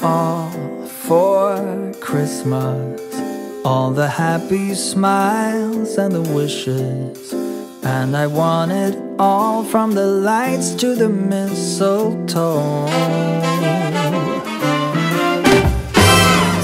all for Christmas, all the happy smiles and the wishes, and I want it all, from the lights to the mistletoe.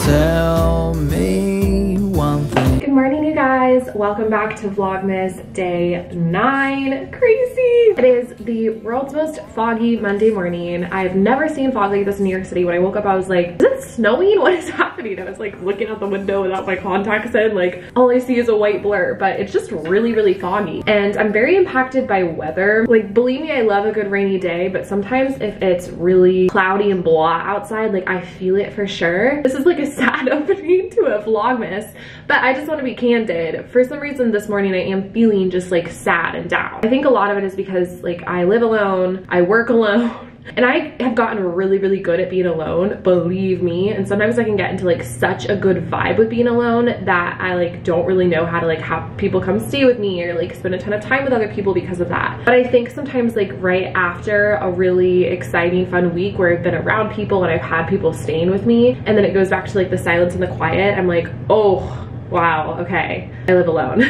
Tell me one thing. Good morning, you guys. Welcome back to Vlogmas day 9. Crazy. It is the world's most foggy Monday morning. I've never seen fog like this in New York City. When I woke up, I was like, is it snowing? What is happening? I was like looking out the window without my contacts in, like all I see is a white blur, but it's just really, really foggy. And I'm very impacted by weather. Like, believe me, I love a good rainy day, but sometimes if it's really cloudy and blah outside, like I feel it for sure. This is like a sad opening to a Vlogmas, but I just want to be candid. For some reason this morning I am feeling just like sad and down. I think a lot of it is because like I live alone, I work alone, and I have gotten really, really good at being alone, believe me. And sometimes I can get into like such a good vibe with being alone that I like don't really know how to like have people come stay with me or like spend a ton of time with other people because of that. But I think sometimes like right after a really exciting, fun week where I've been around people and I've had people staying with me, and then it goes back to like the silence and the quiet, I'm like, oh, wow, okay, I live alone.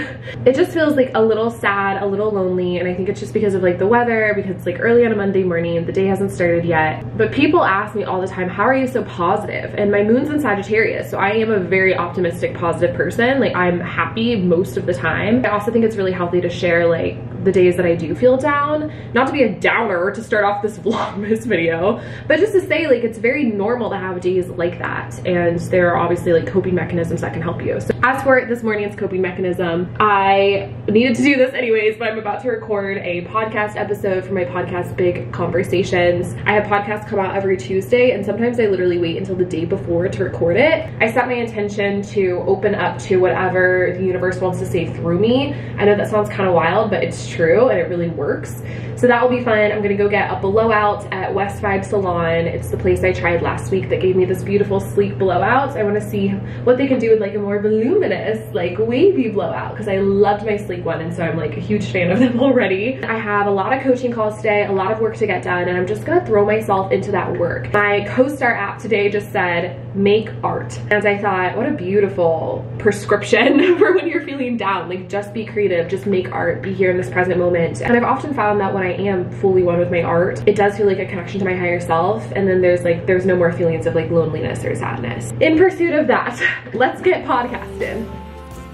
It just feels like a little sad, a little lonely, and I think it's just because of like the weather, because it's like early on a Monday morning, the day hasn't started yet. But people ask me all the time, how are you so positive? And my moon's in Sagittarius, so I am a very optimistic, positive person. Like, I'm happy most of the time. I also think it's really healthy to share like the days that I do feel down. Not to be a downer to start off this Vlogmas video, but just to say like it's very normal to have days like that, and there are obviously like coping mechanisms that can help you. So as for this morning's coping mechanism, I needed to do this anyways, but I'm about to record a podcast episode for my podcast, Big Conversations. I have podcasts come out every Tuesday, and sometimes I literally wait until the day before to record it. I set my intention to open up to whatever the universe wants to say through me. I know that sounds kind of wild, but it's true and it really works. So that will be fun. I'm gonna go get a blowout at West Vibe Salon. It's the place I tried last week that gave me this beautiful sleek blowout. I wanna see what they can do with like a more voluminous, like wavy blowout, because I loved my sleek one, and so I'm like a huge fan of them already. I have a lot of coaching calls today, a lot of work to get done, and I'm just gonna throw myself into that work. My CoStar app today just said, make art. And I thought, what a beautiful prescription for when you're feeling down. Like, just be creative, just make art, be here in this present moment. And I've often found that when I am fully one with my art, it does feel like a connection to my higher self, and then there's no more feelings of like loneliness or sadness. In pursuit of that, let's get podcasting.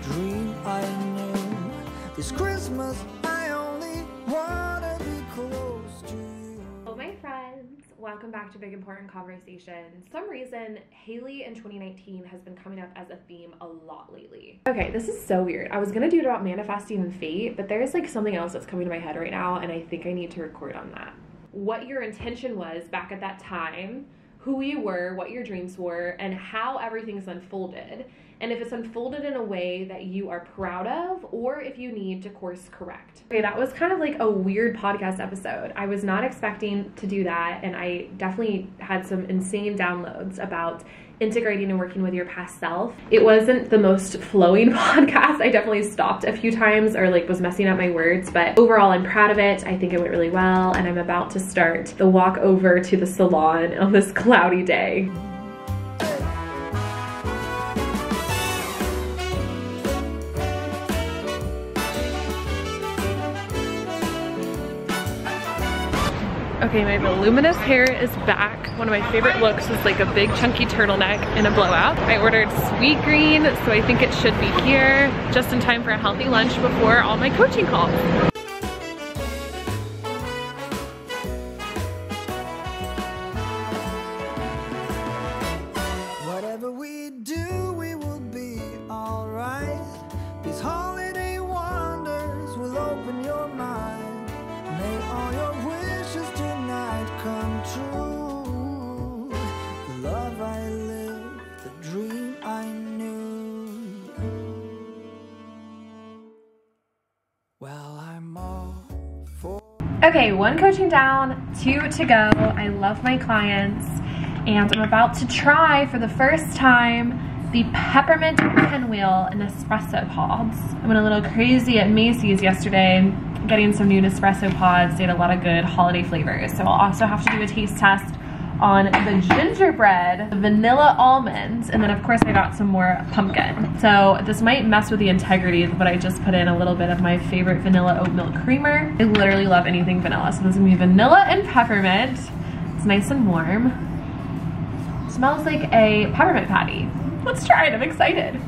Dream I knew this Christmas I only wanna be close to you. Hello, my friends. Welcome back to Big Important Conversations. For some reason, Haley in 2019 has been coming up as a theme a lot lately. Okay, this is so weird. I was gonna do it about manifesting and fate, but there's like something else that's coming to my head right now, and I think I need to record on that. What your intention was back at that time, who you were, what your dreams were, and how everything's unfolded. And if it's unfolded in a way that you are proud of, or if you need to course correct. Okay, that was kind of like a weird podcast episode. I was not expecting to do that, and I definitely had some insane downloads about integrating and working with your past self. It wasn't the most flowing podcast. I definitely stopped a few times or like was messing up my words, but overall I'm proud of it. I think it went really well, and I'm about to start the walk over to the salon on this cloudy day. Okay, my voluminous hair is back. One of my favorite looks is like a big chunky turtleneck and a blowout. I ordered sweet green, so I think it should be here just in time for a healthy lunch before all my coaching calls. Whatever we do, we will be alright. These holiday wonders will open your mind. May all your wishes tonight come true. The love I lived, the dream I knew. Well, I'm all for. Okay, 1 coaching down, 2 to go. I love my clients, and I'm about to try for the first time the peppermint pinwheel and espresso pods. I went a little crazy at Macy's yesterday getting some new Nespresso pods. They had a lot of good holiday flavors, so I'll also have to do a taste test on the gingerbread, the vanilla almonds, and then of course I got some more pumpkin. So this might mess with the integrity, but I just put in a little bit of my favorite vanilla oat milk creamer. I literally love anything vanilla. So this is gonna be vanilla and peppermint. It's nice and warm. It smells like a peppermint patty. Let's try it, I'm excited.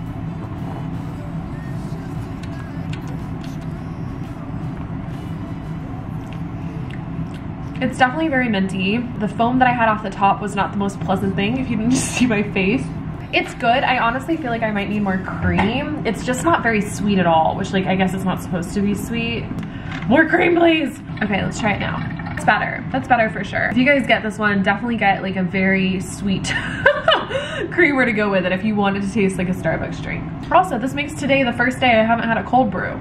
It's definitely very minty. The foam that I had off the top was not the most pleasant thing, if you didn't just see my face. It's good. I honestly feel like I might need more cream. It's just not very sweet at all, which like I guess it's not supposed to be sweet. More cream, please. Okay, let's try it now. It's better. That's better for sure. If you guys get this one, definitely get like a very sweet creamer to go with it if you want it to taste like a Starbucks drink. Also, this makes today the first day I haven't had a cold brew.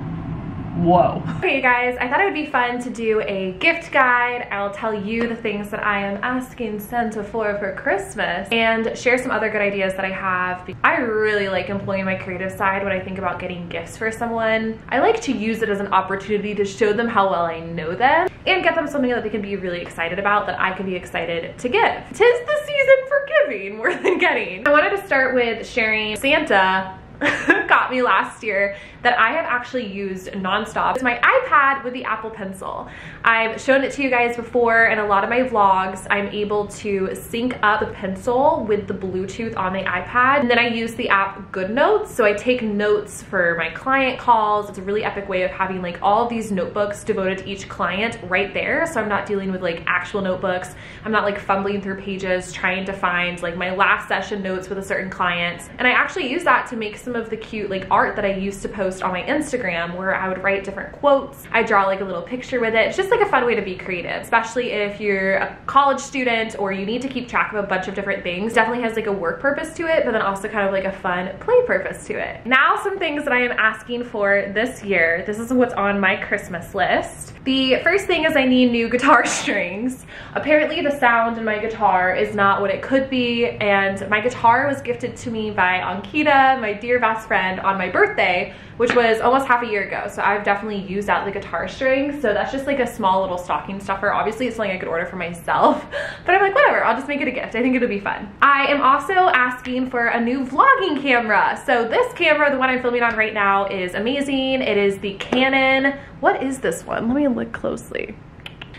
Whoa. Okay guys, I thought it would be fun to do a gift guide. I'll tell you the things that I am asking Santa for Christmas and share some other good ideas that I have. I really like employing my creative side when I think about getting gifts for someone. I like to use it as an opportunity to show them how well I know them and get them something that they can be really excited about that I can be excited to give. 'Tis the season for giving more than getting. I wanted to start with sharing Santa got me last year that I have actually used nonstop. It's my iPad with the Apple Pencil. I've shown it to you guys before in a lot of my vlogs. I'm able to sync up the pencil with the Bluetooth on the iPad, and then I use the app GoodNotes, so I take notes for my client calls. It's a really epic way of having like all of these notebooks devoted to each client right there, so I'm not dealing with like actual notebooks. I'm not like fumbling through pages trying to find like my last session notes with a certain client. And I actually use that to make some of the cute like art that I used to post on my Instagram, where I would write different quotes. I draw like a little picture with it. It's just like a fun way to be creative, especially if you're a college student or you need to keep track of a bunch of different things. Definitely has like a work purpose to it, but then also kind of like a fun play purpose to it. Now some things that I am asking for this year. This is what's on my Christmas list. The first thing is I need new guitar strings. Apparently the sound in my guitar is not what it could be, and my guitar was gifted to me by Ankita, my dear best friend, on my birthday, which was almost half a year ago. So I've definitely used out the guitar strings. So that's just like a small little stocking stuffer. Obviously it's something I could order for myself, but I'm like, whatever, I'll just make it a gift. I think it'll be fun. I am also asking for a new vlogging camera. So this camera, the one I'm filming on right now, is amazing. It is the Canon. What is this one? Let me look closely.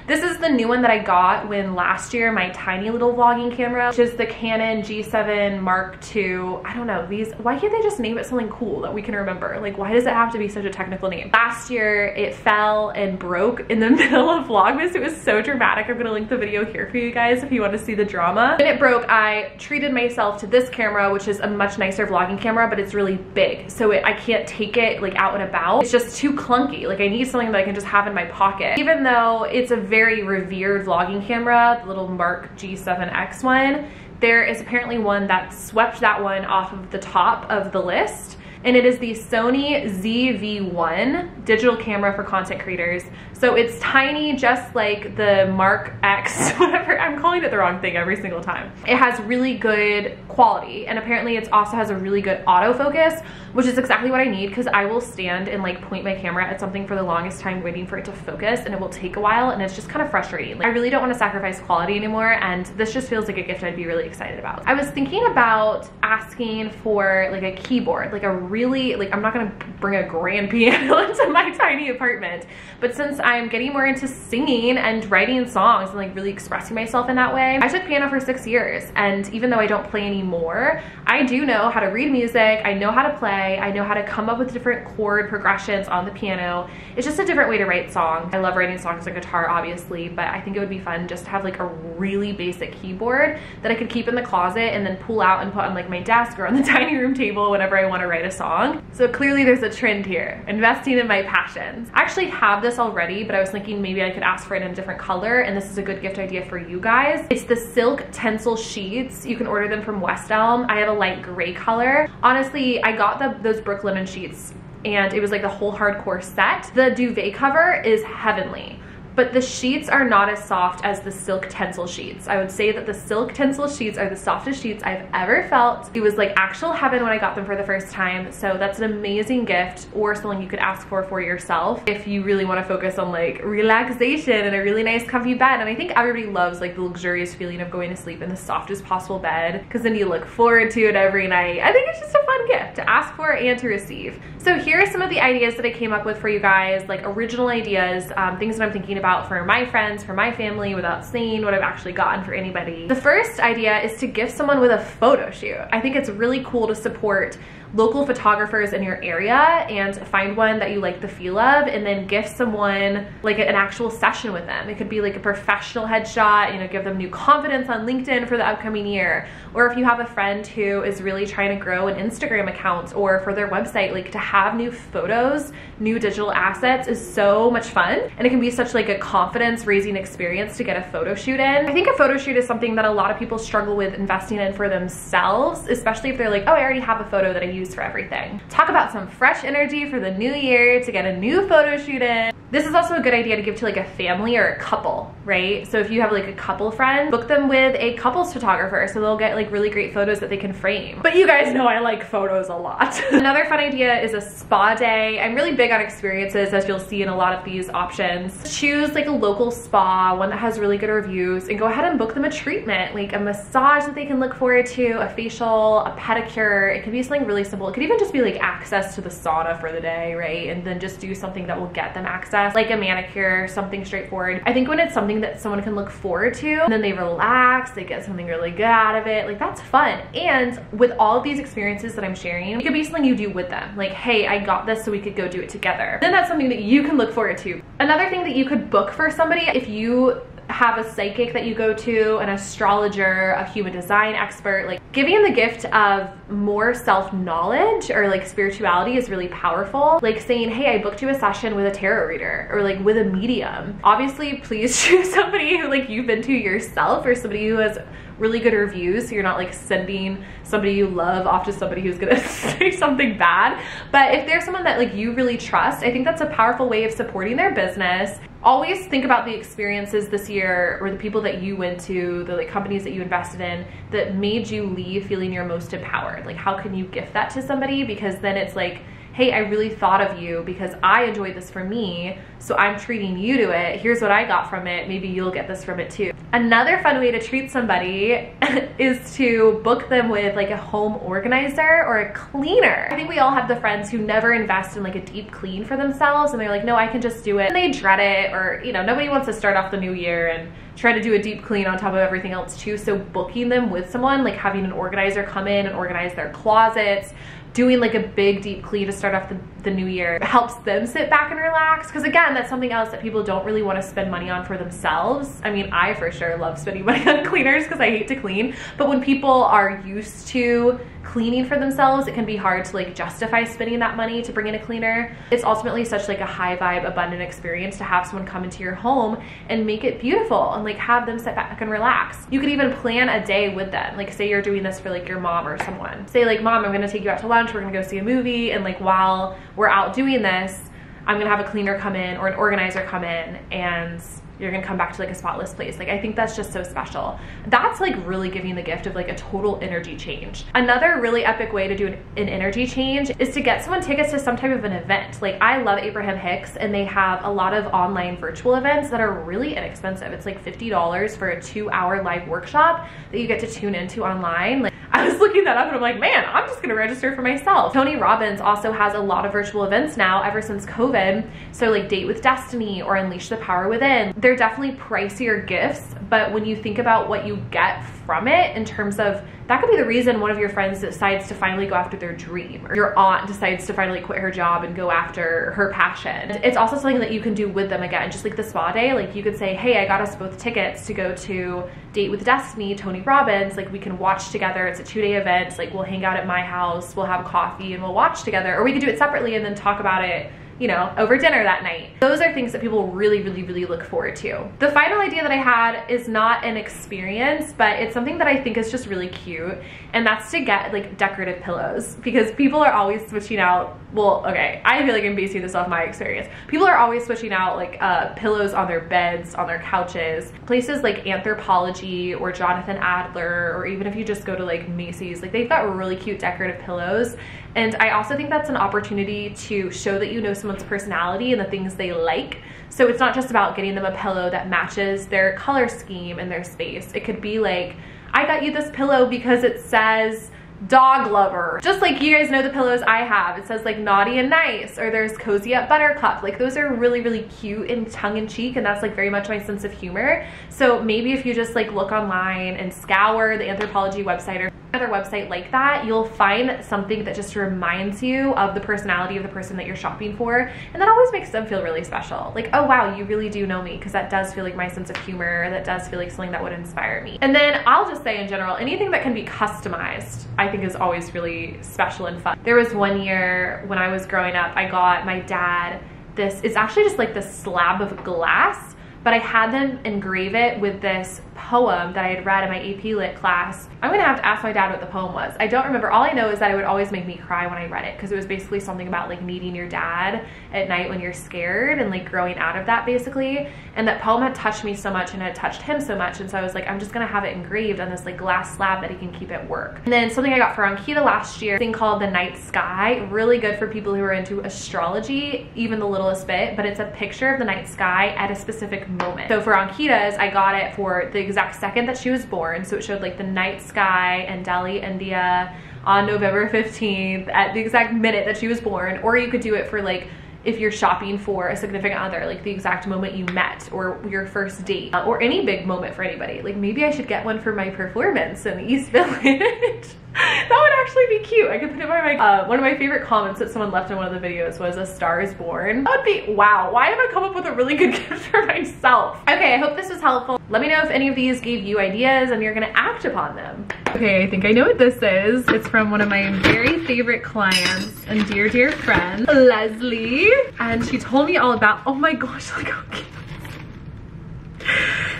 This is the new one that I got when last year my tiny little vlogging camera, which is the Canon G7 Mark II. I don't know, these, why can't they just name it something cool that we can remember? Like, why does it have to be such a technical name? Last year it fell and broke in the middle of Vlogmas. It was so dramatic. I'm gonna link the video here for you guys if you want to see the drama. When it broke, I treated myself to this camera, which is a much nicer vlogging camera, but it's really big. So I can't take it like out and about. It's just too clunky. Like I need something that I can just have in my pocket. Even though it's a very revered vlogging camera, the little Mark G7X one, there is apparently one that swept that one off of the top of the list, and it is the Sony ZV-1 digital camera for content creators. So it's tiny, just like the Mark X, whatever. I'm calling it the wrong thing every single time. It has really good quality, and apparently it also has a really good autofocus, which is exactly what I need, because I will stand and like point my camera at something for the longest time waiting for it to focus, and it will take a while, and it's just kind of frustrating. Like, I really don't want to sacrifice quality anymore, and this just feels like a gift I'd be really excited about. I was thinking about asking for like a keyboard, like a really, like, I'm not gonna bring a grand piano into my tiny apartment, but since I'm getting more into singing and writing songs and like really expressing myself in that way, I took piano for 6 years, and even though I don't play anymore, I do know how to read music, I know how to play, I know how to come up with different chord progressions on the piano. It's just a different way to write songs. I love writing songs on guitar, obviously, but I think it would be fun just to have like a really basic keyboard that I could keep in the closet and then pull out and put on like my desk or on the dining room table whenever I want to write a song. So clearly there's a trend here, investing in my passions. I actually have this already, but I was thinking maybe I could ask for it in a different color, and this is a good gift idea for you guys. It's the silk tencel sheets. You can order them from West Elm. I have a light gray color. Honestly, I got those Brook Linen sheets, and it was like the whole hardcore set. The duvet cover is heavenly, but the sheets are not as soft as the silk Tencel sheets. I would say that the silk Tencel sheets are the softest sheets I've ever felt. It was like actual heaven when I got them for the first time. So that's an amazing gift, or something you could ask for yourself if you really want to focus on like relaxation and a really nice comfy bed. And I think everybody loves like the luxurious feeling of going to sleep in the softest possible bed, because then you look forward to it every night. I think it's just a fun gift to ask for and to receive. So here are some of the ideas that I came up with for you guys, like original ideas, things that I'm thinking about for my friends, for my family, without saying what I've actually gotten for anybody. The first idea is to gift someone with a photo shoot. I think it's really cool to support local photographers in your area and find one that you like the feel of, and then gift someone like an actual session with them. It could be like a professional headshot, you know, give them new confidence on LinkedIn for the upcoming year. Or if you have a friend who is really trying to grow an Instagram account or for their website, like to have new photos, new digital assets is so much fun. And it can be such like a confidence raising experience to get a photo shoot in. I think a photo shoot is something that a lot of people struggle with investing in for themselves, especially if they're like, oh, I already have a photo that I use for everything. Talk about some fresh energy for the new year to get a new photo shoot in. This is also a good idea to give to like a family or a couple, right? So if you have like a couple friend, book them with a couples photographer so they'll get like really great photos that they can frame. But you guys know I like photos a lot. Another fun idea is a spa day. I'm really big on experiences, as you'll see in a lot of these options. Choose like a local spa, one that has really good reviews, and go ahead and book them a treatment, like a massage that they can look forward to, a facial, a pedicure. It could be something really simple. It could even just be like access to the sauna for the day, right? And then just do something that will get them access, like a manicure, something straightforward. I think when it's something that someone can look forward to, and then they relax, they get something really good out of it, like that's fun. And with all of these experiences that I'm sharing, it could be something you do with them. Like, hey, I got this so we could go do it together. Then that's something that you can look forward to. Another thing that you could book for somebody, if you have a psychic that you go to, an astrologer, a human design expert, like giving the gift of more self-knowledge or like spirituality is really powerful. Like saying, hey, I booked you a session with a tarot reader or like with a medium. Obviously, please choose somebody who like you've been to yourself, or somebody who has really good reviews, so you're not like sending somebody you love off to somebody who's gonna say something bad. But if there's someone that like you really trust, I think that's a powerful way of supporting their business. Always think about the experiences this year, or the people that you went to, the like companies that you invested in that made you leave feeling your most empowered. Like, how can you gift that to somebody? Because then it's like, hey, I really thought of you because I enjoyed this for me, so I'm treating you to it. Here's what I got from it. Maybe you'll get this from it too. Another fun way to treat somebody is to book them with like a home organizer or a cleaner. I think we all have the friends who never invest in like a deep clean for themselves, and they're like, no, I can just do it. And they dread it, or you know, nobody wants to start off the new year and try to do a deep clean on top of everything else too. So booking them with someone, like having an organizer come in and organize their closets, doing like a big deep clean to start off the new year helps them sit back and relax. Because again, that's something else that people don't really want to spend money on for themselves. I mean, I for sure love spending money on cleaners because I hate to clean, but when people are used to cleaning for themselves, it can be hard to like justify spending that money to bring in a cleaner. It's ultimately such like a high vibe, abundant experience to have someone come into your home and make it beautiful and like have them sit back and relax. You could even plan a day with them. Like say you're doing this for like your mom or someone. Say like, mom, I'm gonna take you out to lunch, we're gonna go see a movie, and like while we're out doing this, I'm gonna have a cleaner come in or an organizer come in, and you're gonna come back to like a spotless place. Like, I think that's just so special. That's like really giving the gift of like a total energy change. Another really epic way to do an energy change is to get someone tickets to some type of an event. Like, I love Abraham Hicks, and they have a lot of online virtual events that are really inexpensive. It's like $50 for a 2-hour live workshop that you get to tune into online. Like, I was looking that up and I'm like, man, I'm just gonna register for myself. Tony Robbins also has a lot of virtual events now ever since COVID. So like Date with Destiny or Unleash the Power Within. They're definitely pricier gifts, but when you think about what you get from it in terms of, that could be the reason one of your friends decides to finally go after their dream, or your aunt decides to finally quit her job and go after her passion. It's also something that you can do with them again, just like the spa day. Like you could say, hey, I got us both tickets to go to Date with Destiny, Tony Robbins. Like we can watch together. It's a 2-day event. Like we'll hang out at my house, we'll have coffee and we'll watch together, or we could do it separately and then talk about it you know, over dinner that night. Those are things that people really, really, really look forward to. The final idea that I had is not an experience, but it's something that I think is just really cute, and that's to get like decorative pillows, because people are always switching out, well, okay, I feel like I'm basing this off my experience. People are always switching out like pillows on their beds, on their couches. Places like Anthropologie or Jonathan Adler, or even if you just go to like Macy's, like they've got really cute decorative pillows. And I also think that's an opportunity to show that you know someone's personality and the things they like. So it's not just about getting them a pillow that matches their color scheme and their space. It could be like, I got you this pillow because it says dog lover. Just like you guys know the pillows I have. It says like naughty and nice, or there's cozy at buttercup. Like those are really, really cute and tongue-in-cheek, and that's like very much my sense of humor. So maybe if you just like look online and scour the Anthropologie website or another website like that, you'll find something that just reminds you of the personality of the person that you're shopping for, and that always makes them feel really special. Like, oh wow, you really do know me, because that does feel like my sense of humor, that does feel like something that would inspire me. And then I'll just say in general, anything that can be customized I think is always really special and fun. There was one year when I was growing up, I got my dad this, it's actually just like this slab of glass, but I had them engrave it with this poem that I had read in my AP Lit class. I'm gonna have to ask my dad what the poem was. I don't remember. All I know is that it would always make me cry when I read it, because it was basically something about like meeting your dad at night when you're scared and like growing out of that basically. And that poem had touched me so much and had touched him so much, and so I was like, I'm just gonna have it engraved on this like glass slab that he can keep at work. And then something I got for Ankita last year, a thing called the night sky, really good for people who are into astrology, even the littlest bit, but it's a picture of the night sky at a specific moment. So for Ankita's, I got it for the exact second that she was born, so it showed like the night sky in Delhi, India on November 15th at the exact minute that she was born. Or you could do it for like if you're shopping for a significant other, like the exact moment you met, or your first date, or any big moment for anybody. Like maybe I should get one for my performance in the East Village. That would actually be cute. I could put it by my, one of my favorite comments that someone left in one of the videos was "A Star is Born." That would be, wow, why have I come up with a really good gift for myself? Okay, I hope this was helpful. Let me know if any of these gave you ideas and you're gonna act upon them. Okay, I think I know what this is. It's from one of my very favorite clients and dear, dear friend, Leslie. And she told me all about, oh my gosh, look how cute.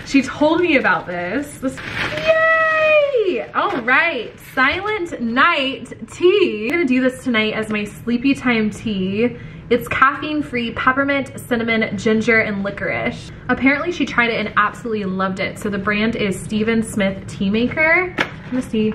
She told me about this. Yay! All right, Silent Night tea. I'm gonna do this tonight as my sleepy time tea. It's caffeine-free peppermint, cinnamon, ginger, and licorice. Apparently she tried it and absolutely loved it. So the brand is Stephen Smith Tea Maker. I'm gonna see.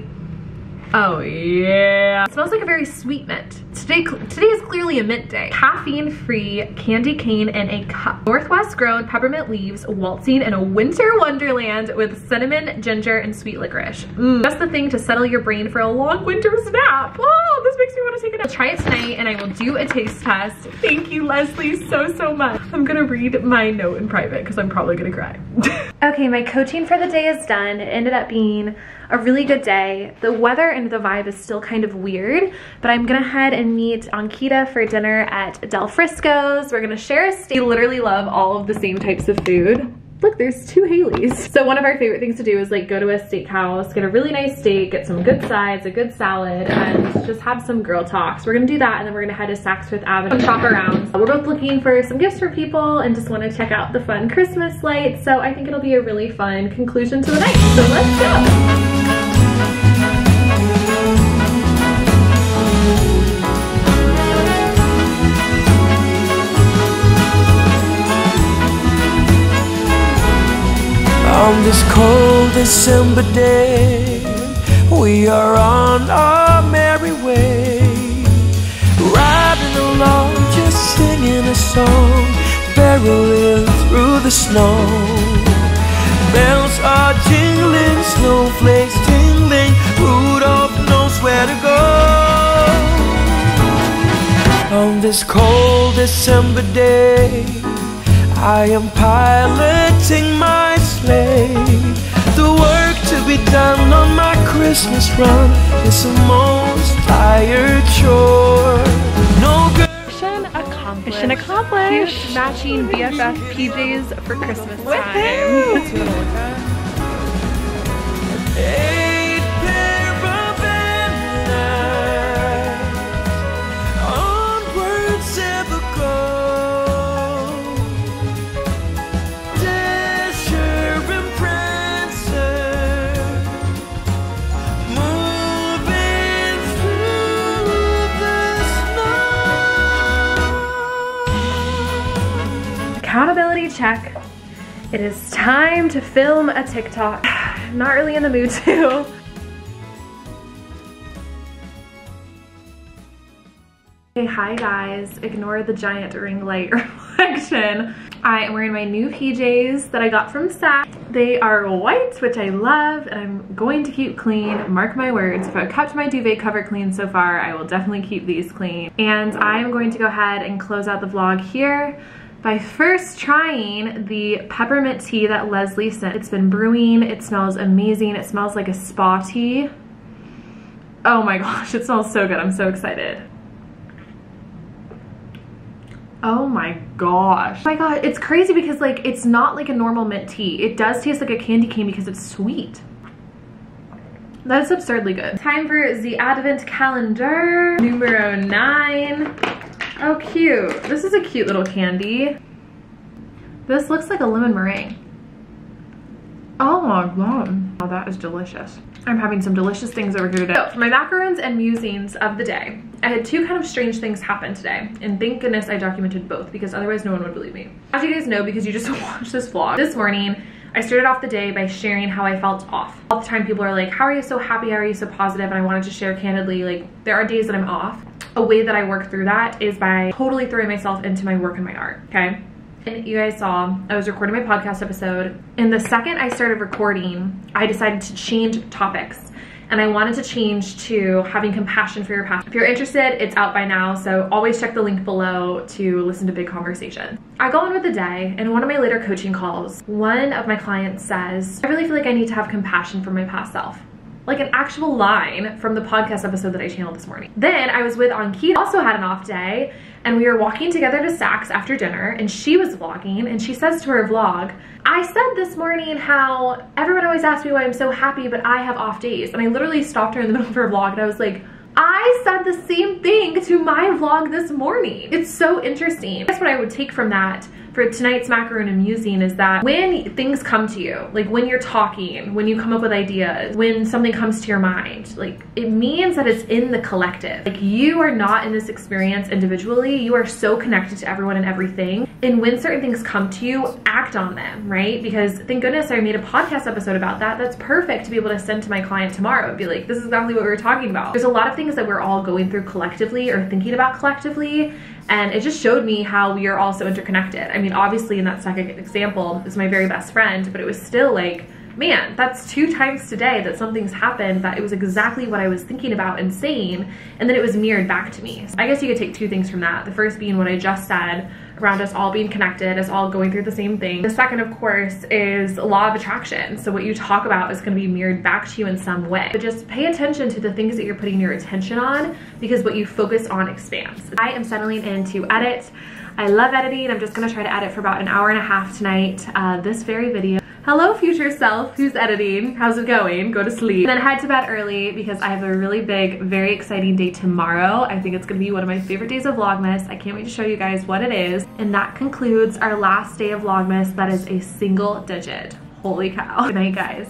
Oh yeah. It smells like a very sweet mint. Today is clearly a mint day. Caffeine-free candy cane in a cup. Northwest grown peppermint leaves waltzing in a winter wonderland with cinnamon, ginger, and sweet licorice. Just the thing to settle your brain for a long winter nap. Oh, this makes me want to take a nap. I'll try it tonight and I will do a taste test. Thank you, Leslie, so much. I'm gonna read my note in private because I'm probably gonna cry. Okay, my coaching for the day is done. It ended up being a really good day. The weather and the vibe is still kind of weird, but I'm gonna head and meet Ankita for dinner at Del Frisco's. We're gonna share a steak. We literally love all of the same types of food. Look, there's two Haleys. So one of our favorite things to do is like go to a steakhouse, get a really nice steak, get some good sides, a good salad, and just have some girl talks. We're gonna do that, and then we're gonna head to Saks Fifth Avenue and shop around. We're both looking for some gifts for people and just wanna check out the fun Christmas lights. So I think it'll be a really fun conclusion to the night. So let's go. On this cold December day, we are on our merry way, riding along, just singing a song, barreling through the snow. Bells are jingling, snowflakes tingling, Rudolph knows where to go. On this cold December day, I am piloting my sleigh. The work to be done on my Christmas run is the most tired chore. No good. Mission accomplished. Mission accomplished. Cute matching BFF PJs for Christmas time. That's what I look at. 8 pair of antlers, onwards ever go. check. It is time to film a TikTok. Not really in the mood to. Hey, hi guys. Ignore the giant ring light reflection. I am wearing my new PJs that I got from Saks. They are white, which I love, and I'm going to keep clean. Mark my words, if I've kept my duvet cover clean so far, I will definitely keep these clean. And I am going to go ahead and close out the vlog here by first trying the peppermint tea that Leslie sent. It's been brewing. It smells amazing. It smells like a spa tea. Oh my gosh, it smells so good. I'm so excited. Oh my gosh. Oh my god, it's crazy because like it's not like a normal mint tea. It does taste like a candy cane because it's sweet. That's absurdly good. Time for the advent calendar, numero 9. Oh cute. This is a cute little candy. This looks like a lemon meringue. Oh my god. Oh, that is delicious. I'm having some delicious things over here today. So for my macarons and musings of the day, I had two kind of strange things happen today. And thank goodness I documented both because otherwise no one would believe me. As you guys know, because you just watched this vlog, this morning, I started off the day by sharing how I felt off. All the time people are like, how are you so happy? How are you so positive? And I wanted to share candidly, like there are days that I'm off. A way that I work through that is by totally throwing myself into my work and my art, okay? And you guys saw, I was recording my podcast episode, and the second I started recording, I decided to change topics. And I wanted to change to having compassion for your past. If you're interested, it's out by now, so always check the link below to listen to Big Conversation. I go on with the day, and in one of my later coaching calls, one of my clients says, I really feel like I need to have compassion for my past self. Like an actual line from the podcast episode that I channeled this morning. Then I was with Anki, also had an off day, and we were walking together to Saks after dinner, and she was vlogging, and she says to her vlog, I said this morning how everyone always asks me why I'm so happy, but I have off days. And I literally stopped her in the middle of her vlog, and I was like, I said the same thing to my vlog this morning. It's so interesting. That's what I would take from that for tonight's macaron and musing is that when things come to you, like when you're talking, when you come up with ideas, when something comes to your mind, like it means that it's in the collective. Like you are not in this experience individually, you are so connected to everyone and everything. And when certain things come to you, act on them, right? Because thank goodness I made a podcast episode about that. That's perfect to be able to send to my client tomorrow and be like, this is exactly what we were talking about. There's a lot of things that we're all going through collectively or thinking about collectively. And it just showed me how we are all so interconnected. I mean, obviously in that second example, is my very best friend, but it was still like, man, that's 2 times today that something's happened that it was exactly what I was thinking about and saying, and then it was mirrored back to me. So I guess you could take 2 things from that. The first being what I just said, around us all being connected, us all going through the same thing. The second, of course, is law of attraction. So what you talk about is gonna be mirrored back to you in some way. But just pay attention to the things that you're putting your attention on because what you focus on expands. I am settling in to edit. I love editing. I'm just gonna try to edit for about an hour and a half tonight, this very video. Hello, future self, who's editing? How's it going? Go to sleep. And then head to bed early because I have a really big, very exciting day tomorrow. I think it's gonna be one of my favorite days of Vlogmas. I can't wait to show you guys what it is. And that concludes our last day of Vlogmas. That is a single digit. Holy cow. Good night, guys.